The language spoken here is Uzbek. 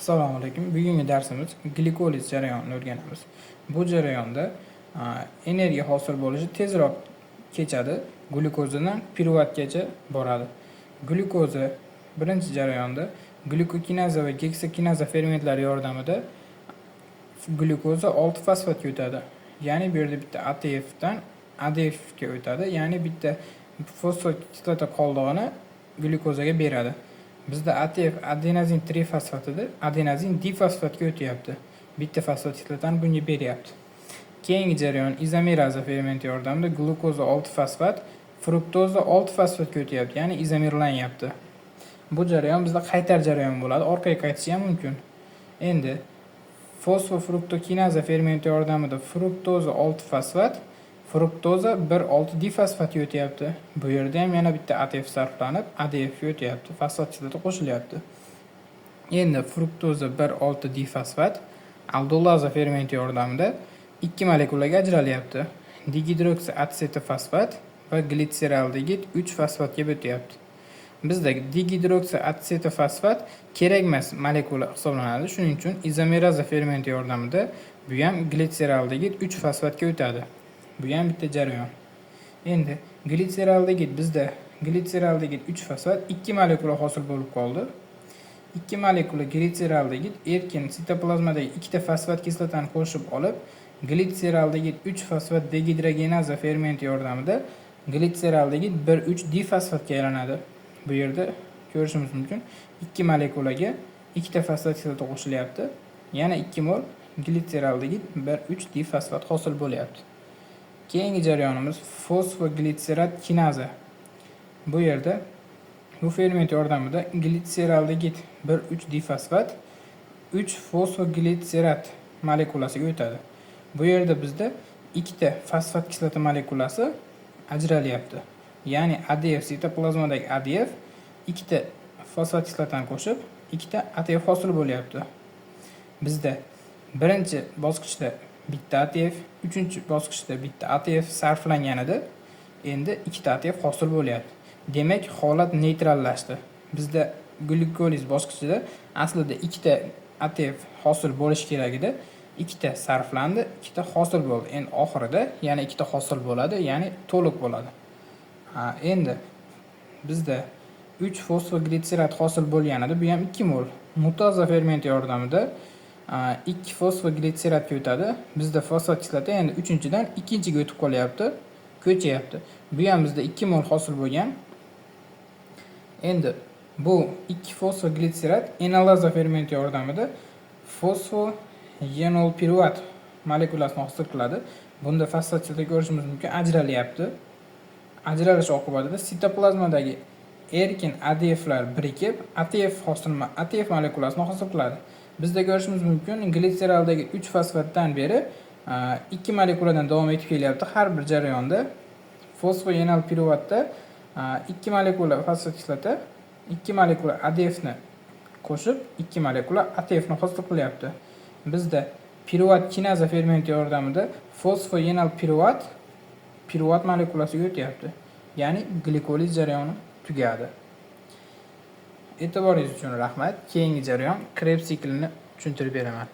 Assalomu alaykum. Bugungi darsimiz glikoliz jarayonini o'rganamiz. Bu jarayonda energiya hosil bo'lishi tezroq kechadi, glyukozadan piruvatgacha boradi. Glyukoza birinchi jarayonda glukokinaza va geksokinaza fermentlari yordamida glyukoza 6 fosfatga o'tadi. Ya'ni bu yerda bitta ATF dan ADF ga o'tadi, ya'ni bitta fosfat kislota qoldig'ini glyukozaga beradi. Bizda ATF adenozin trifosfatidir, adenozin difosfatga o'tyapti. Bitta fosfat kislotani bunga beryapti. Keyingi jarayon izomeraza fermenti yordamida glukoza 6 fosfat, fruktoza 6 fosfatga o'tyapti, ya'ni izomerlanyapti. Bu jarayon bizda qaytar jarayon bo'ladi, orqaga qaytishi ham mumkin. Endi fosfofruktokinaza fermenti yordamida fruktoza 6 fosfat, fruktoza 1,6 difosfatga o'tyapti. Bu yerda ham yana bitta ATF sarflanib, ADF ga o'tyapti. Fosfat kislota qo'shilyapti. Endi fruktoza 1,6 difosfat aldolaza fermenti yordamida 2 molekulaga ajralyapti. Dihidroksi atsetofosfat va glitseraldegid 3 fosfatga o'tyapti. Bizda dihidroksi atsetofosfat kerak emas molekula hisoblanadi. Shuning uchun izomeraza fermenti yordamida bu ham glitseraldegid 3 fosfatga o'tadi. Bu ham bitta jarayon. Endi glitseraldegid bizda glitseraldegid 3 fosfat 2 molekula hosil bo'lib qoldi. 2 molekula glitseraldegid erkin sitoplazmadagi ikkita fosfat kislotani qo'shib olib, glitseraldegid 3 fosfat dehidrogenaza fermenti yordamida glitseraldegid 1,3 difosfatga aylanadi. Bu yerda ko'rishimiz mumkin, 2 molekulaga ikkita fosfat kislota qo'shilyapti. Yana 2 mol glitseraldegid 1,3 difosfat hosil bo'lyapti. Keyingi jarayonimiz fosfoglitserat kinaza. Bu yerda bu ferment yordamida glitseraldegid 1,3 difosfat 3 fosfoglitserat molekulasiga o'tadi. Bu yerda bizda ikkita fosfat kislota molekulasi ajralyapti. Ya'ni ADF sitoplazmadagi ADF ikkita fosfat kislotani qo'shib, ikkita ATF hosil bo'lyapti. Bizda birinchi bosqichda bitta ATF, uchinchi bosqichda bitta ATF sarflanganida endi ikkita ATF hosil bo'lyapti. Demak, holat neytrallashdi. Bizda glikoliz bosqichida aslida ikkita ATF hosil bo'lish kerak edi. Ikkita sarflandi, ikkita hosil bo'ldi. Endi oxirida yana ikkita hosil bo'ladi, ya'ni to'liq bo'ladi. Endi bizda 3 fosfoglitserat hosil bo'lganida bu ham 2 mol mutaza fermenti yordamida 2 fosfoglitseratga o'tadi. Bizda fosfat kislota endi 3-dan 2-ga o'tib qolyapti, ko'chayapti. Bu ham bizda 2 mol hosil bo'lgan. Endi bu 2 fosfoglitserat enalaza fermenti yordamida fosfoenolpiruvat molekulasini hosil qiladi. Bunda fosfat kislota ko'rishimiz mumkin, ajralyapti. Ajralish oqibatida sitoplazmadagi erkin ADFlar birikib ATF molekulasini hosil qiladi. Bizda ko'rishimiz mumkin, glitseraldagi 3 fosfatdan beri 2 molekuladan davom etib kelyapti. Har bir jarayonda fosfoenolpiruvatda 2 molekula fosfat kislota 2 molekula ADF ni qo'shib 2 molekula ATF ni hosil qilyapti. Bizda piruvat kinaza fermenti yordamida fosfoenolpiruvat piruvat molekulasiga o'tyapti. Ya'ni glikoliz jarayoni tugadi. E'tiboringiz uchun rahmat. Keyingi jarayon Krebs siklini tushuntirib beraman.